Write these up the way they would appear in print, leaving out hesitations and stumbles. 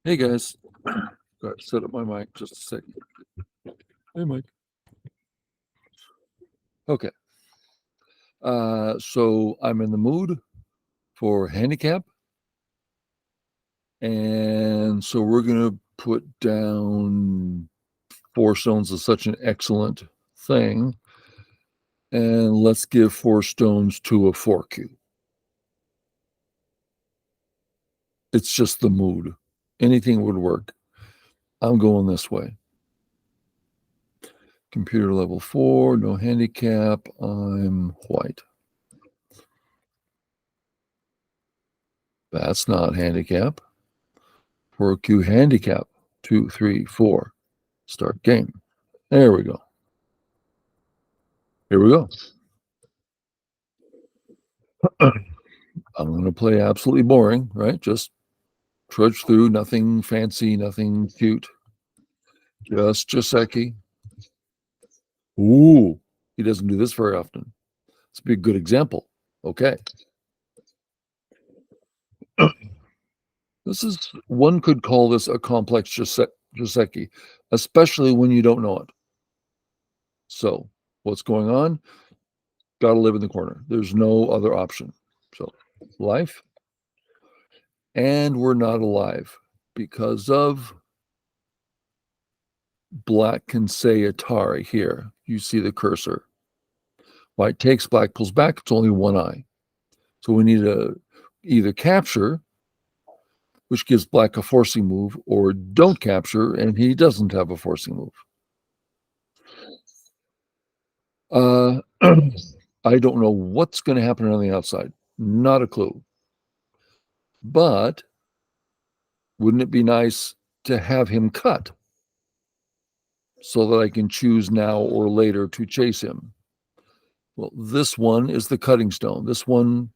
Hey guys, got to set up my mic just a second. Hey Mike. Okay. So I'm in the mood for handicap, and so we're gonna put down 4 stones is such an excellent thing, and let's give 4 stones to a 4Q. It's just the mood. Anything would work. I'm going this way. Computer level 4, no handicap. I'm white. That's not handicap. 4Q handicap. 2, 3, 4. Start game. There we go. Here we go. I'm going to play absolutely boring, right? Just trudge through, nothing fancy, nothing cute. Just Joseki. Ooh, he doesn't do this very often. It's be a good example. Okay. This is, one could call this a complex Joseki, especially when you don't know it. So what's going on? Got to live in the corner. There's no other option. So life. And we're not alive because of black can say Atari here. You see the cursor. White takes, black pulls back. It's only one eye. So we need to either capture, which gives black a forcing move, or don't capture, and he doesn't have a forcing move. I don't know what's going to happen on the outside. Not a clue. But wouldn't it be nice to have him cut so that I can choose now or later to chase him? Well, this one is the cutting stone. This one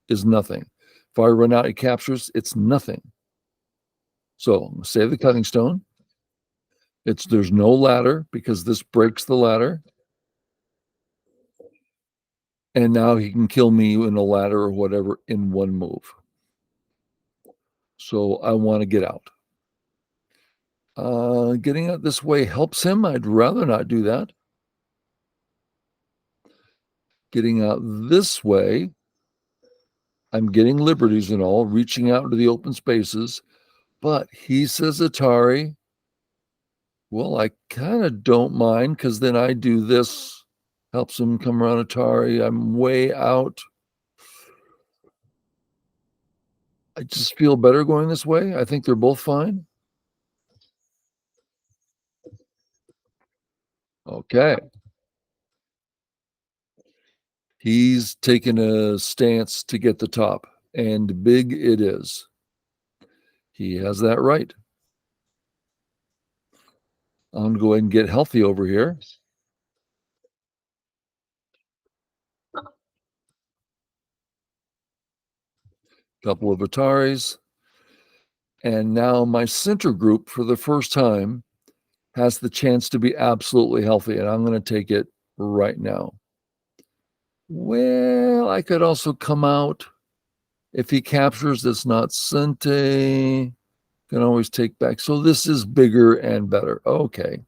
is nothing. If I run out, it captures, it's nothing. So save the cutting stone. There's no ladder because this breaks the ladder. And now he can kill me in a ladder or whatever in one move. So I want to get out. Getting out this way helps him. I'd rather not do that. Getting out this way, I'm getting liberties and all, reaching out into the open spaces. But he says Atari. Well, I kind of don't mind because then I do this, helps him come around Atari. I'm way out. I just feel better going this way. I think they're both fine. Okay. He's taken a stance to get the top, and big it is. He has that right. I'm going to go ahead and get healthy over here. Couple of Ataris. And now my center group, for the first time, has the chance to be absolutely healthy, and I'm going to take it right now. Well, I could also come out. If he captures, it's not Sente. Can always take back. So this is bigger and better. Okay.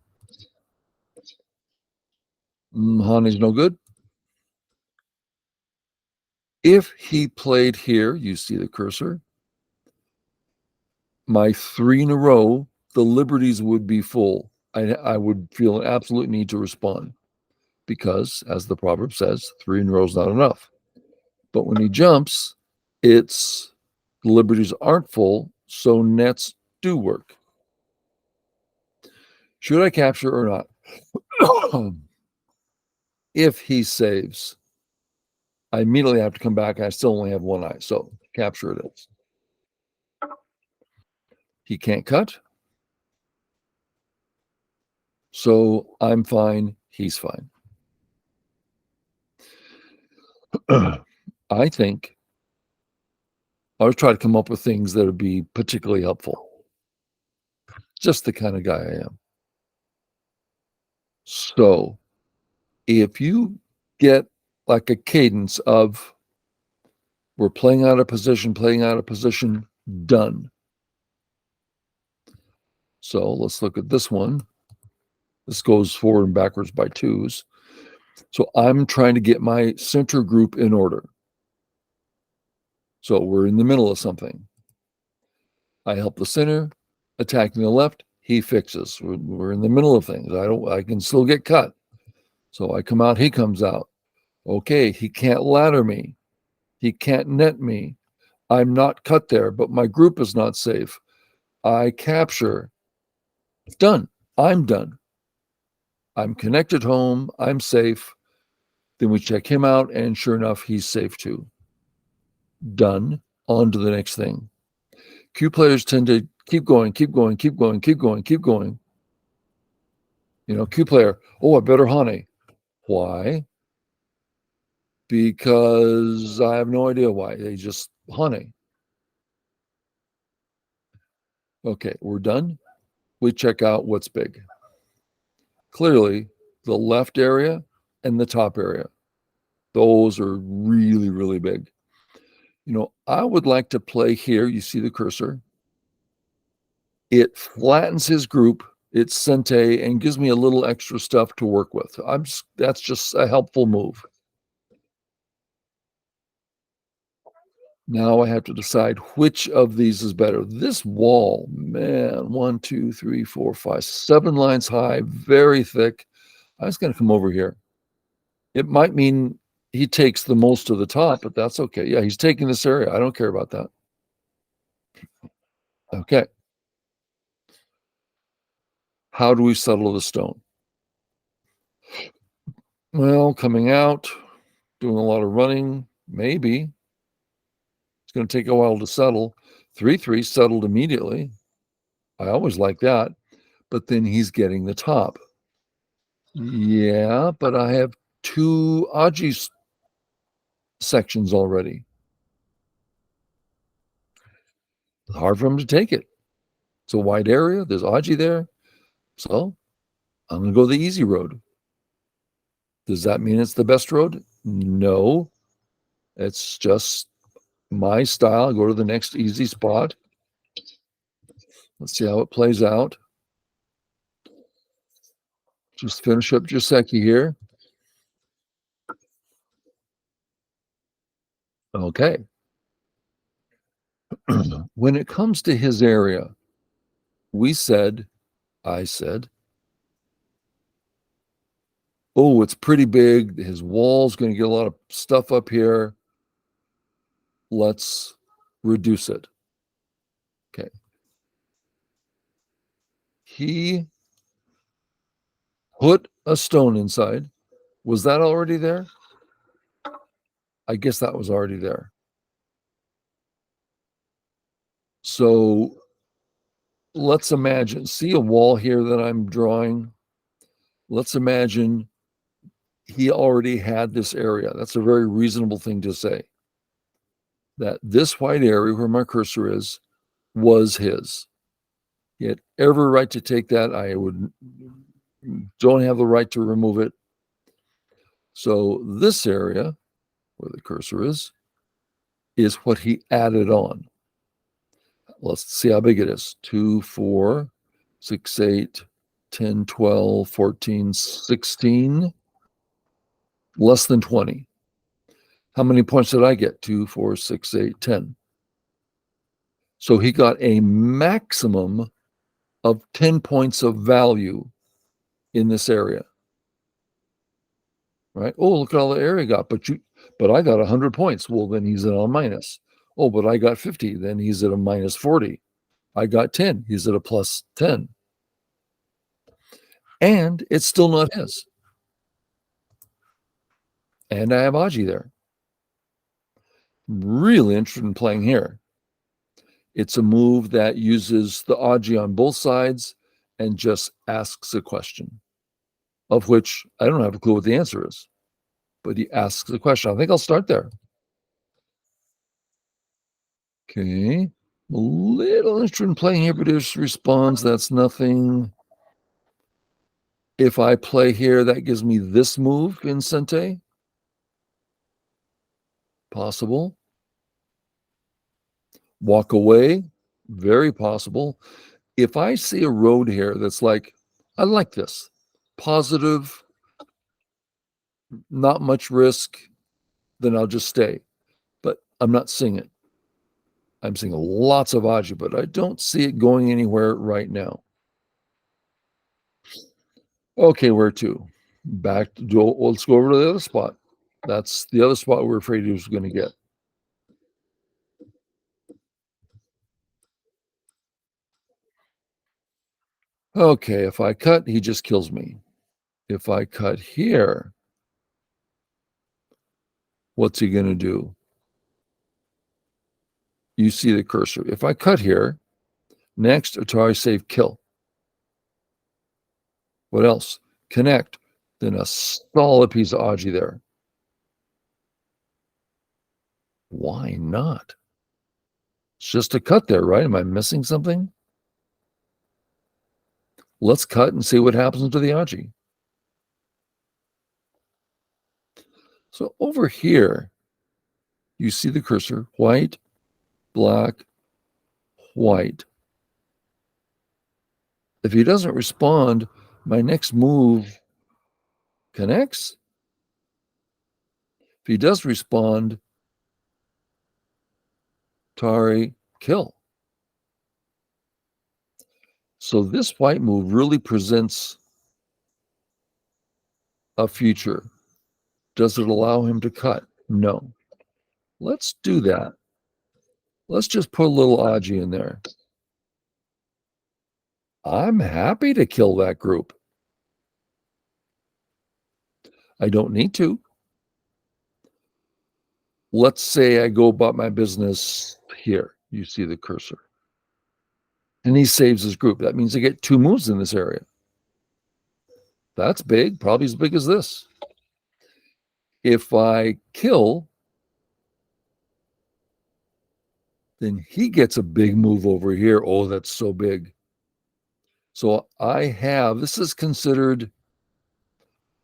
Hani's no good. If he played here, you see the cursor, my 3 in a row, the liberties would be full. I would feel an absolute need to respond because, as the proverb says, 3 in a row is not enough. But when he jumps, the liberties aren't full, so nets do work. Should I capture or not? If he saves, I immediately have to come back. I still only have one eye, so capture it is. He can't cut. So I'm fine. He's fine. I think I was trying to come up with things that would be particularly helpful. Just the kind of guy I am. So if you get like a cadence of we're playing out of position, done. So let's look at this one. This goes forward and backwards by 2s. So I'm trying to get my center group in order. So we're in the middle of something. I help the center, attacking the left, he fixes. We're in the middle of things. I can still get cut. So I come out, he comes out. Okay, he can't ladder me. He can't net me. I'm not cut there, but my group is not safe. I capture. Done. I'm done. I'm connected home. I'm safe. Then we check him out, and sure enough, he's safe too. Done. On to the next thing. Q players tend to keep going, keep going, keep going, keep going, keep going. Q player, oh, I better Hane. Why? Because I have no idea why. They just Hane. Okay, we're done. We check out what's big. Clearly, the left area and the top area. Those are really, really big. I would like to play here. You see the cursor. It flattens his group. It's Sente and gives me a little extra stuff to work with. That's just a helpful move. Now I have to decide which of these is better. This wall, man, 1, 2, 3, 4, 5, 7 lines high, very thick. I'm just going to come over here. It might mean he takes the most of the top, but that's okay. Yeah, he's taking this area. I don't care about that. Okay. How do we settle the stone? Well, coming out, doing a lot of running, maybe. It's going to take a while to settle. 3-3 settled immediately. I always like that. But then he's getting the top. Yeah, but I have 2 Aji sections already. It's hard for him to take it. It's a wide area. There's Aji there. So I'm going to go the easy road. Does that mean it's the best road? No. It's just my style. I go to the next easy spot. Let's see how it plays out. Just finish up Joseki here. Okay. When it comes to his area, I said, oh, it's pretty big. His wall's going to get a lot of stuff up here. Let's reduce it. Okay. He put a stone inside. Was that already there? I guess that was already there. So let's imagine, see a wall here that I'm drawing? Let's imagine he already had this area. That's a very reasonable thing to say. That this white area where my cursor is was his. He had every right to take that. Don't have the right to remove it. So this area where the cursor is what he added on. Let's see how big it is. 2, 4, 6, 8, 10, 12, 14, 16. Less than 20. How many points did I get? 2, 4, 6, 8, 10. So he got a maximum of 10 points of value in this area. Right? Oh, look at all the area he got. But I got 100 points. Well, then he's at a minus. Oh, but I got 50. Then he's at a minus 40. I got 10. He's at a plus 10. And it's still not his. And I have Aji there. Really interested in playing here. It's a move that uses the Aji on both sides and just asks a question, of which I don't have a clue what the answer is. But he asks a question. I think I'll start there. Okay. A little interested in playing here, but it responds, that's nothing. If I play here, that gives me this move in Sente. Possible. Walk away. Very possible. If I see a road here that's like, I like this, positive, not much risk, then I'll just stay. But I'm not seeing it. I'm seeing lots of Aji, but I don't see it going anywhere right now. Okay, where to? Back to, let's go over to the other spot. That's the other spot we're afraid he was going to get. Okay, if I cut, he just kills me. If I cut here, what's he going to do? You see the cursor. If I cut here, next, Atari save kill. What else? Connect. Then a solid piece of Aji there. Why not? It's just a cut there, right? Am I missing something? Let's cut and see what happens to the Aji. So over here, you see the cursor, white, black, white. If he doesn't respond, my next move connects. If he does respond, Tari, kill. So this white move really presents a future. Does it allow him to cut? No. Let's do that. Let's just put a little Aji in there. I'm happy to kill that group. I don't need to. Let's say I go about my business here. You see the cursor. And he saves his group. That means I get 2 moves in this area. That's big, probably as big as this. If I kill, then he gets a big move over here. Oh, that's so big. So I have, this is considered,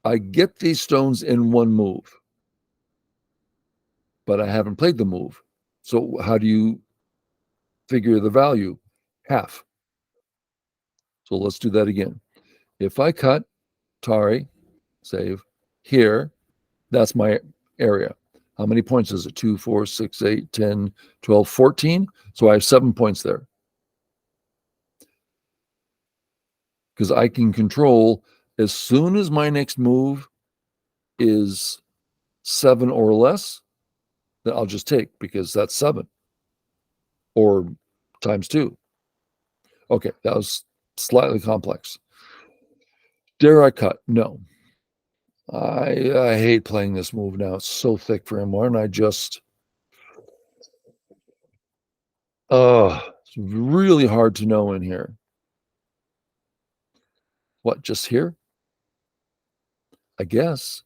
I get these stones in one move, but I haven't played the move. So how do you figure the value? Half. So let's do that again. If I cut, Tari, save, here, that's my area. How many points is it? 2, 4, 6, 8, 10, 12, 14. So I have 7 points there. Because I can control as soon as my next move is 7 or less, then I'll just take because that's 7 or times 2. Okay, that was slightly complex. Dare I cut? No. I hate playing this move now. It's so thick for him. Why don't I just... it's really hard to know in here. What, just here? I guess.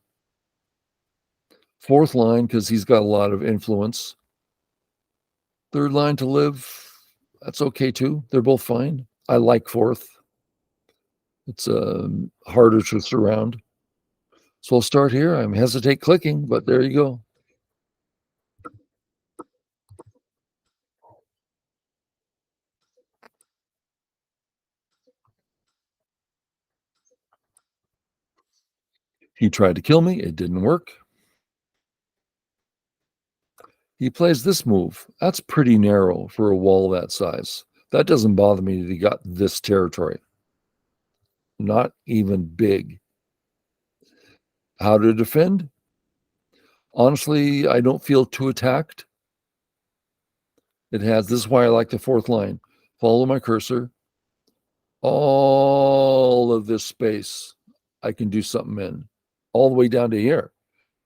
4th line, because he's got a lot of influence. 3rd line to live, that's okay too. They're both fine. I like 4th. It's harder to surround. So I'll start here. I hesitate clicking, but there you go. He tried to kill me. It didn't work. He plays this move. That's pretty narrow for a wall that size. That doesn't bother me that he got this territory. Not even big. How to defend? Honestly, I don't feel too attacked. It has, this is why I like the 4th line. Follow my cursor. All of this space, I can do something in. All the way down to here.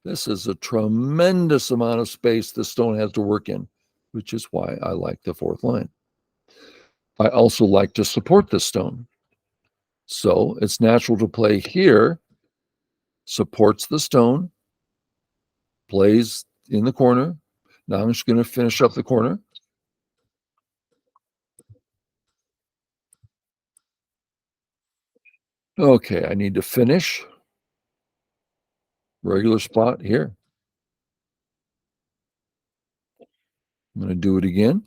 This is a tremendous amount of space the stone has to work in, which is why I like the 4th line. I also like to support this stone. So it's natural to play here, supports the stone, plays in the corner. Now I'm just going to finish up the corner. Okay, I need to finish. Regular spot here. I'm going to do it again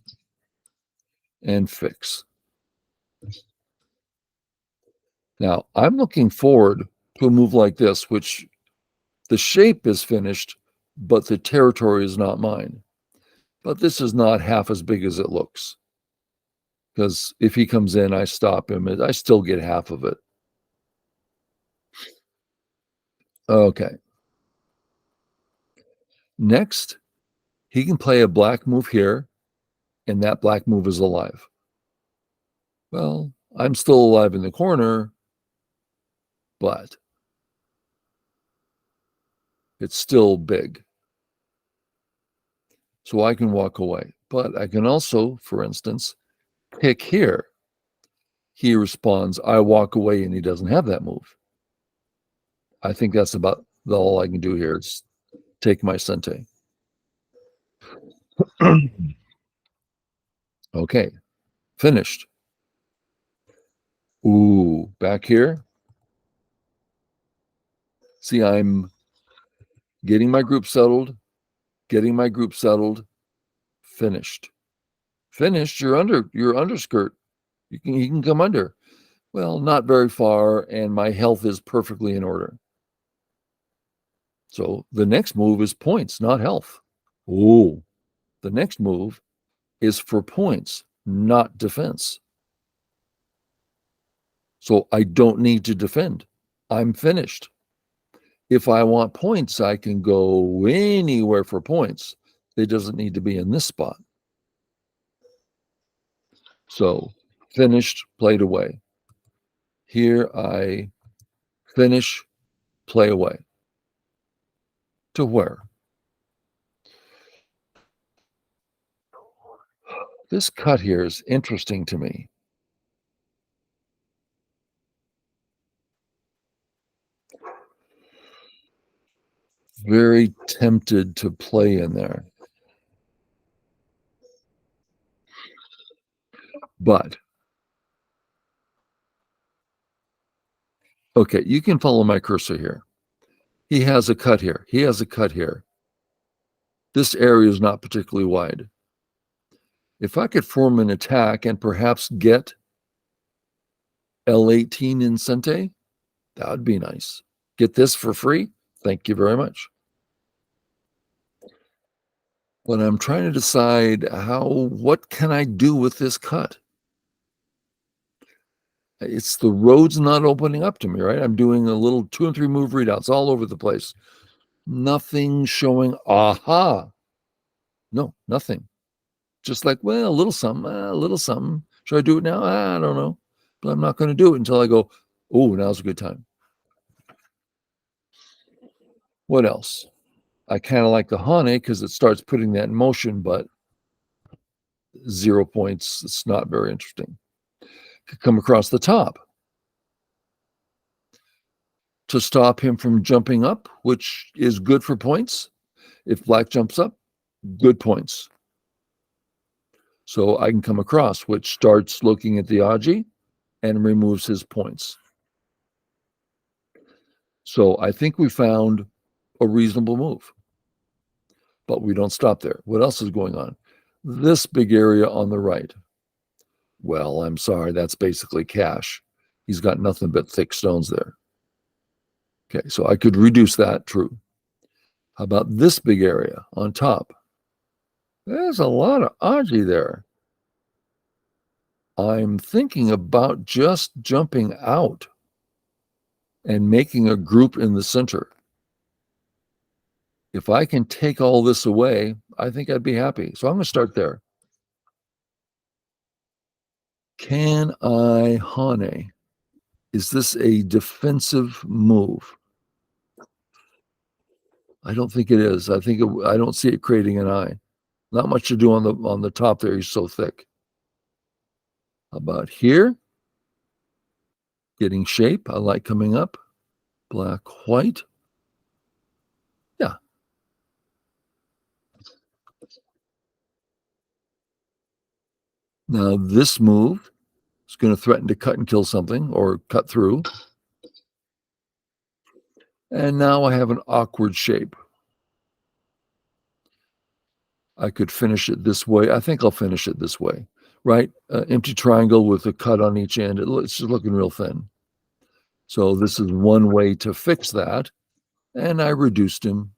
and fix. Now, I'm looking forward to a move like this, which the shape is finished, but the territory is not mine. But this is not half as big as it looks. Because if he comes in, I stop him, and I still get half of it. Okay. Next, he can play a black move here, and that black move is alive. Well, I'm still alive in the corner, but it's still big. So I can walk away. But I can also, for instance, pick here. He responds, I walk away, and he doesn't have that move. I think that's about all I can do here is take my sente. Okay, finished. Ooh, back here. See, I'm getting my group settled, finished. Finished, you're under your underskirt. You can come under. Well, not very far, and my health is perfectly in order. So the next move is points, not health. Oh, the next move is for points, not defense. So I don't need to defend. I'm finished. If I want points, I can go anywhere for points. It doesn't need to be in this spot. So finished, played away. Here I finish, play away. To where? This cut here is interesting to me. Very tempted to play in there. But, okay, you can follow my cursor here. He has a cut here. He has a cut here. This area is not particularly wide. If I could form an attack and perhaps get L18 in Sente, that would be nice. Get this for free? Thank you very much. But I'm trying to decide what can I do with this cut? It's the road's not opening up to me, right? I'm doing a little 2 and 3 move readouts all over the place. Nothing showing. Aha. No, nothing. Just like, well, a little something. Should I do it now? I don't know. But I'm not going to do it until I go, oh, now's a good time. What else? I kind of like the Hane because it starts putting that in motion, but 0 points. It's not very interesting. Could come across the top to stop him from jumping up, which is good for points. If black jumps up, good points. So I can come across, which starts looking at the Aji and removes his points. So I think we found a reasonable move. But we don't stop there. What else is going on? This big area on the right. Well, I'm sorry, that's basically cash. He's got nothing but thick stones there. Okay, so I could reduce that, true. How about this big area on top? There's a lot of Aji there. I'm thinking about just jumping out and making a group in the center. If I can take all this away, I think I'd be happy. So I'm going to start there. Can I Hane? Is this a defensive move? I don't think it is. I don't see it creating an eye. Not much to do on the top there. He's so thick. How about here? Getting shape. I like coming up. Black, white. Yeah. Now this move is going to threaten to cut and kill something or cut through. And now I have an awkward shape. I could finish it this way. I think I'll finish it this way. right? Empty triangle with a cut on each end. It's just looking real thin. So this is one way to fix that. And I reduced him.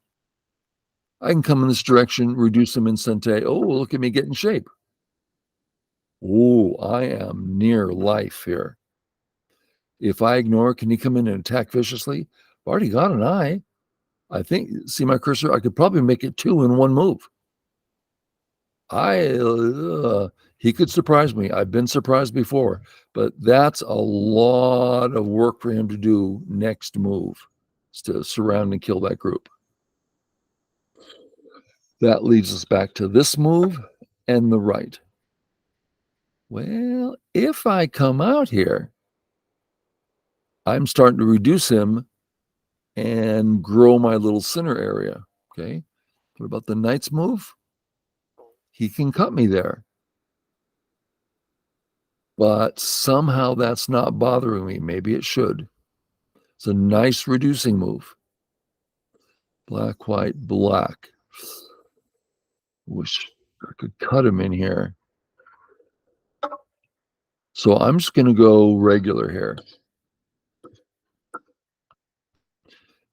I can come in this direction, reduce him in Sente. Oh, look at me get in shape. Oh, I am near life here. If I ignore, can he come in and attack viciously? I've already got an eye. I think, see my cursor? I could probably make it 2 in one move. He could surprise me. I've been surprised before, but that's a lot of work for him to do next move, is to surround and kill that group. That leads us back to this move and the right. Well, if I come out here, I'm starting to reduce him and grow my little center area. Okay. What about the knight's move? He can cut me there. But somehow that's not bothering me. Maybe it should. It's a nice reducing move. Black, white, black. Wish I could cut him in here. So I'm just going to go regular here.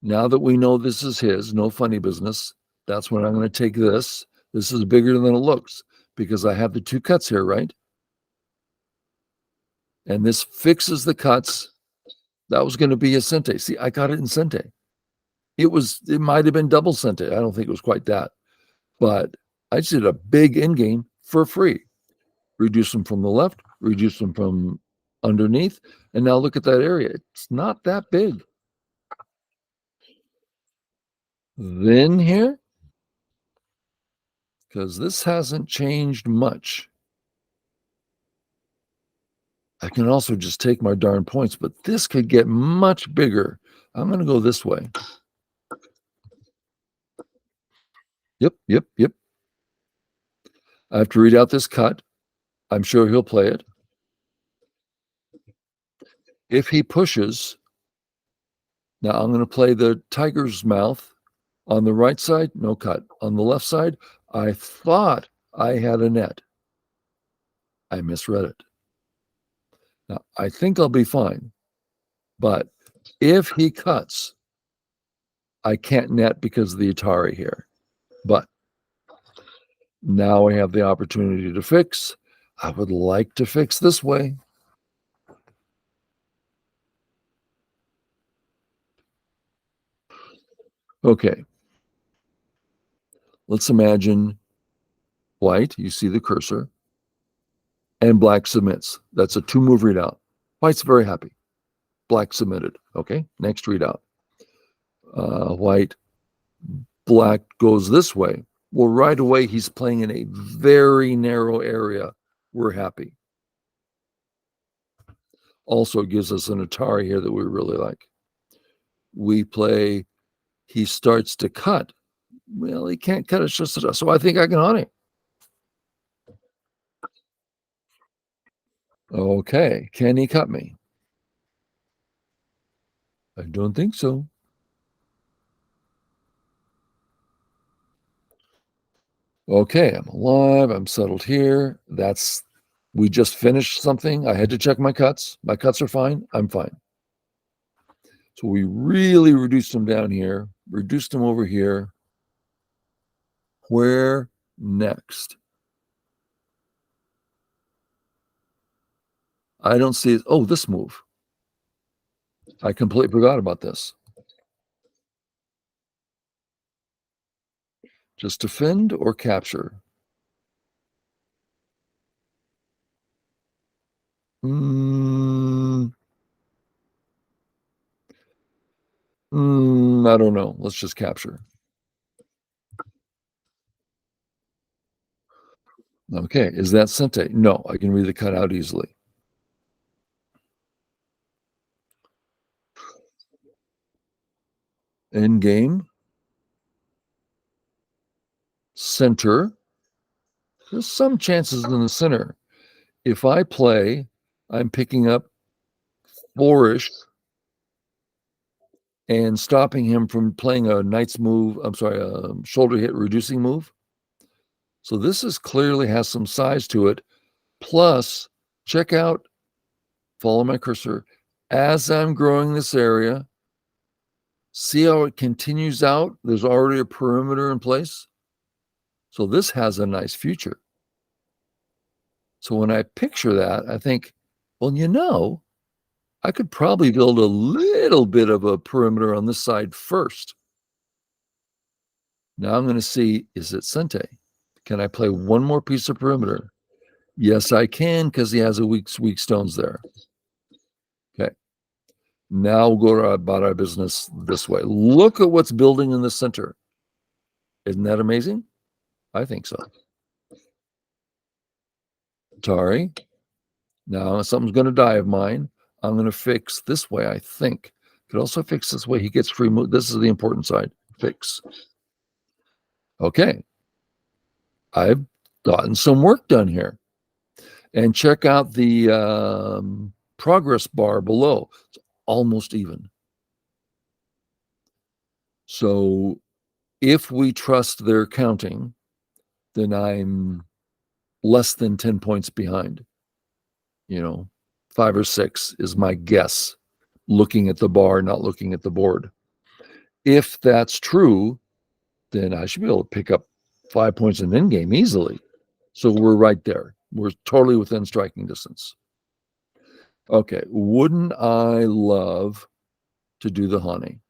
Now that we know this is his, no funny business, that's when I'm going to take this. This is bigger than it looks because I have the 2 cuts here, right? And this fixes the cuts. That was going to be a Sente. See, I got it in Sente. It might have been double Sente. I don't think it was quite that. But I just did a big end game for free. Reduce them from the left, reduce them from underneath. And now look at that area. It's not that big. Then here, because this hasn't changed much, I can also just take my darn points, but this could get much bigger. I'm going to go this way. Yep. I have to read out this cut. I'm sure he'll play it. If he pushes, now I'm going to play the tiger's mouth. On the right side, no cut. On the left side, I thought I had a net. I misread it. Now, I think I'll be fine. But if he cuts, I can't net because of the Atari here. But now I have the opportunity to fix. I would like to fix this way. Okay. Let's imagine white, you see the cursor, and black submits. That's a 2-move readout. White's very happy. Black submitted. Okay, next readout. White, black goes this way. Well, right away, he's playing in a very narrow area. We're happy. Also gives us an Atari here that we really like. We play, he starts to cut. Well, he can't cut, it's just so I think I can hunt him. Okay, can he cut me? I don't think so. Okay, I'm alive, I'm settled here. We just finished something. I had to check my cuts. My cuts are fine, I'm fine. So we really reduced them down here, reduced them over here. Where next? I don't see it. Oh, this move. I completely forgot about this. Just defend or capture? I don't know. Let's just capture. Okay, is that Sente? No, I can read the cut out easily. End game. Center. There's some chances in the center. If I play, I'm picking up flourish and stopping him from playing a knight's move. I'm sorry, shoulder hit reducing move. So this is clearly has some size to it, Plus, check out, follow my cursor, as I'm growing this area, see how it continues out? There's already a perimeter in place. So this has a nice future. So when I picture that, I think, well, I could probably build a little bit of a perimeter on this side first. Now I'm going to see, is it Sente? Can I play one more piece of perimeter? Yes, I can, because he has a weak stones there. Okay. Now we'll go about our business this way. Look at what's building in the center. Isn't that amazing? I think so. Tari. Now something's going to die of mine. I'm going to fix this way, I think. Could also fix this way. He gets free move. This is the important side. Fix. Okay. I've gotten some work done here. And check out the progress bar below. It's almost even. So if we trust their counting, then I'm less than 10 points behind. 5 or 6 is my guess, looking at the bar, not looking at the board. If that's true, then I should be able to pick up 5 points in endgame easily. So we're right there. We're totally within striking distance. Okay, wouldn't I love to do the honey?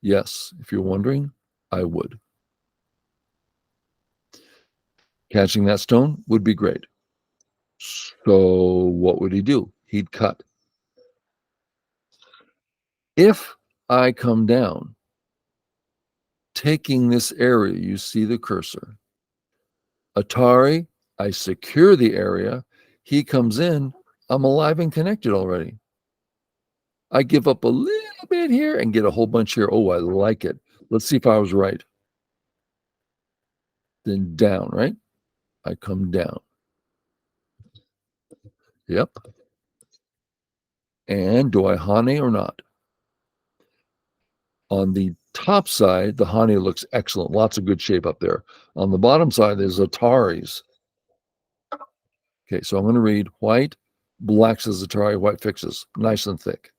Yes, if you're wondering, I would. Catching that stone would be great. So what would he do? He'd cut. If I come down, taking this area, you see the cursor. Atari, I secure the area. He comes in, I'm alive and connected already. I give up a little bit here and get a whole bunch here. Oh, I like it. Let's see if I was right. Then down, right? I come down. Yep. And do I hane or not? On the top side, the hane looks excellent. Lots of good shape up there. On the bottom side, there's Ataris. Okay, so I'm going to read white, black says Atari, white fixes. Nice and thick.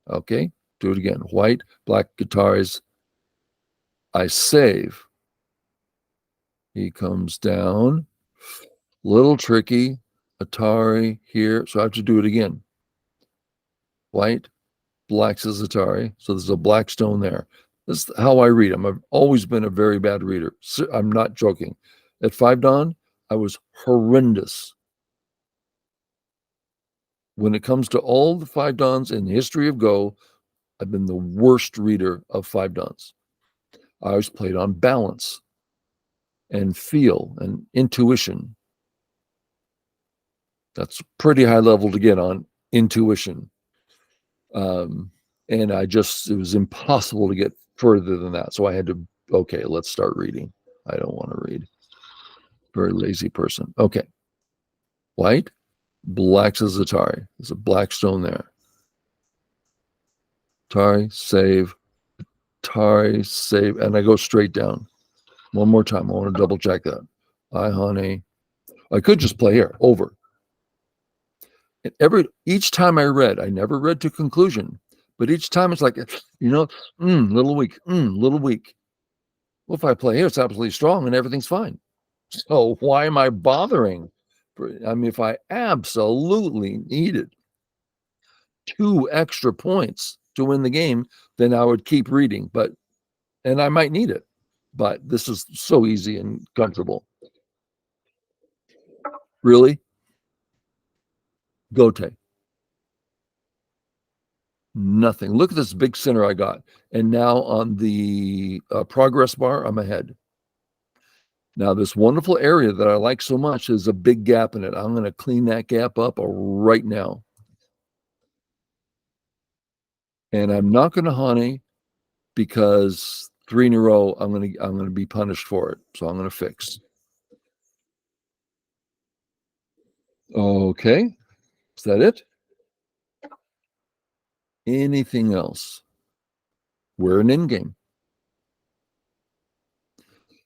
Okay, do it again. White, black guitars. I save. He comes down. Little tricky. Atari here. So I have to do it again. White, black says Atari. So there's a black stone there. This is how I read. I've always been a very bad reader. I'm not joking. At 5 Dawn, I was horrendous. When it comes to all the 5 Dawns in the history of Go, I've been the worst reader of 5 Dawns. I always played on balance and feel and intuition. That's pretty high level to get on, intuition. And it was impossible to get further than that. So I had to, okay, let's start reading. I don't want to read. Very lazy person. Okay. White, black says Atari. There's a black stone there. Atari, save. Atari, save. And I go straight down. One more time. I want to double check that. Honey. I could just play here, over. And each time I read, I never read to conclusion, but each time it's like, little weak, little weak. Well, if I play here, it's absolutely strong and everything's fine. So why am I bothering? If I absolutely needed 2 extra points to win the game, then I would keep reading, and I might need it. But this is so easy and comfortable. Really? Gote. Nothing. Look at this big center I got. And now on the progress bar, I'm ahead. Now, this wonderful area that I like so much is a big gap in it. I'm going to clean that gap up right now. And I'm not going to honey because 3 in a row, I'm going to be punished for it. So I'm going to fix. Okay. Is that it? Anything else? We're an in-game.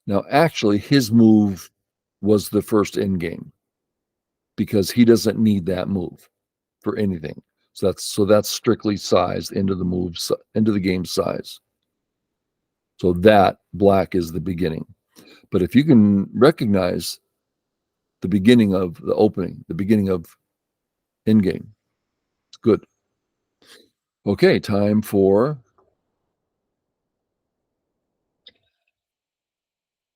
Now, actually, his move was the first in-game. because he doesn't need that move for anything. So that's strictly size into the game size. So that black is the beginning. But if you can recognize the beginning of the opening, the beginning of in game, it's good. Okay, time for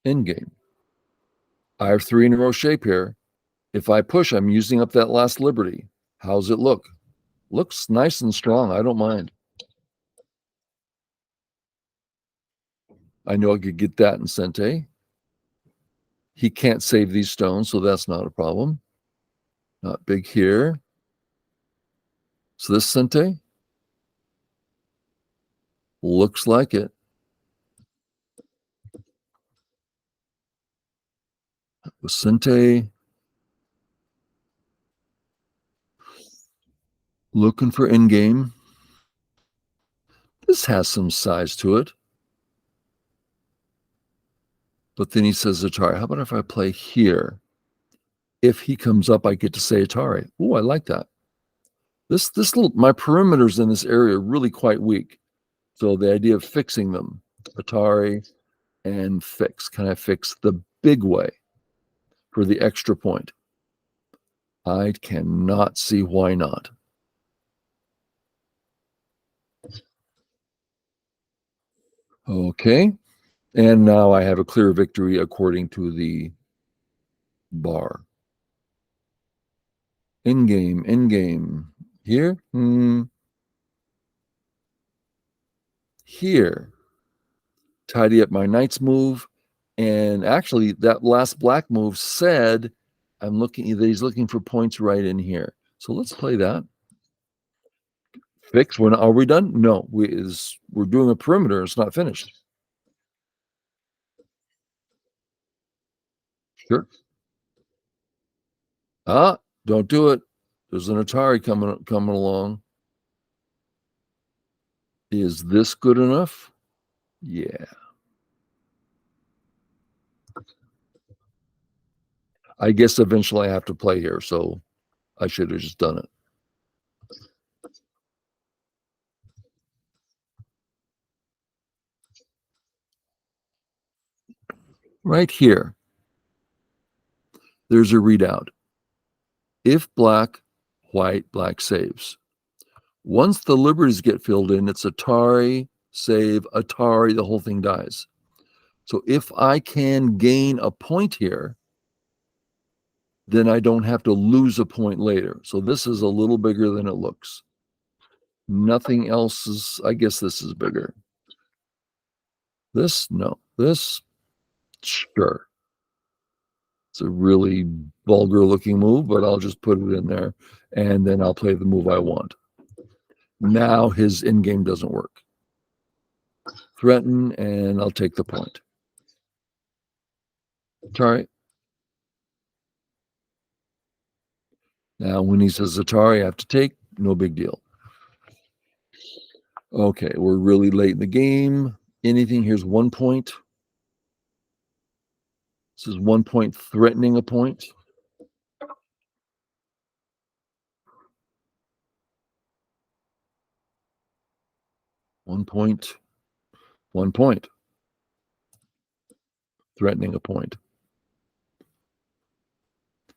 in game. I have 3 in a row shape here. If I push, I'm using up that last liberty. How's it look? Looks nice and strong. I don't mind. I know I could get that in Sente. He can't save these stones, so that's not a problem. Not big here. So this Sente looks like it. With Sente, looking for in game. This has some size to it. But then he says Atari. How about if I play here? If he comes up, I get to say Atari. Oh, I like that. This little, my perimeters in this area are really quite weak. So the idea of fixing them, Atari and fix. Can I fix the big way for the extra point? I cannot see why not. Okay. And now I have a clear victory according to the bar. In game. Here? Here. Tidy up my knight's move. And actually, that last black move said he's looking for points right in here. So let's play that. Fix. Are we done? No, we're doing a perimeter. It's not finished. Sure. Don't do it. There's an Atari coming along. Is this good enough? Yeah. I guess eventually I have to play here, so I should have just done it. Right here, there's a readout. If black, white, black saves. Once the liberties get filled in, it's Atari, save, Atari, the whole thing dies. So if I can gain a point here, then I don't have to lose a point later. So this is a little bigger than it looks. Nothing else is, I guess this is bigger. This, no. This, sure. It's a really vulgar looking move, but I'll just put it in there and then I'll play the move I want. Now his in-game doesn't work. Threaten, and I'll take the point. Atari. Now, when he says Atari, I have to take, no big deal. Okay, we're really late in the game. Anything, here's 1 point. This is 1 point threatening a point. One point. Threatening a point.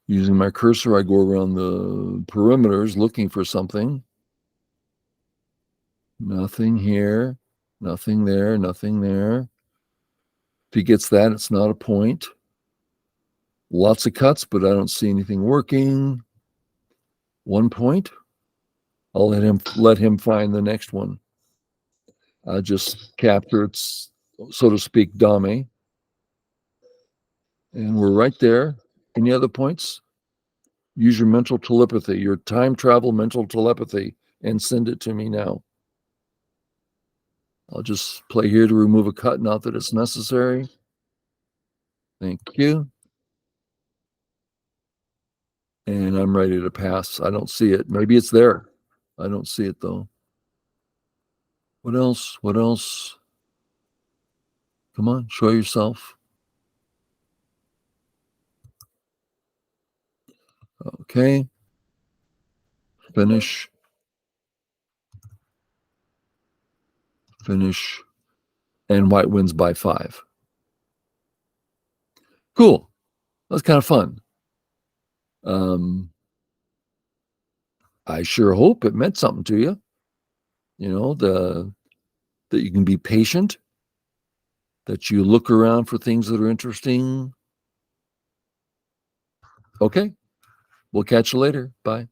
Using my cursor, I go around the perimeters looking for something. Nothing here, nothing there, nothing there. If he gets that, it's not a point. Lots of cuts, but I don't see anything working. 1 point. I'll let him find the next one. I just capture its, so to speak, dame. And we're right there. Any other points? Use your mental telepathy, your time travel mental telepathy, and send it to me now. I'll just play here to remove a cut, not that it's necessary. Thank you. And I'm ready to pass. I don't see it. Maybe it's there. I don't see it though. What else? What else? Come on, show yourself. Okay. Finish. Finish. And white wins by 5. Cool. That's kind of fun. I sure hope it meant something to you. That you can be patient, that you look around for things that are interesting. Okay. We'll catch you later. Bye.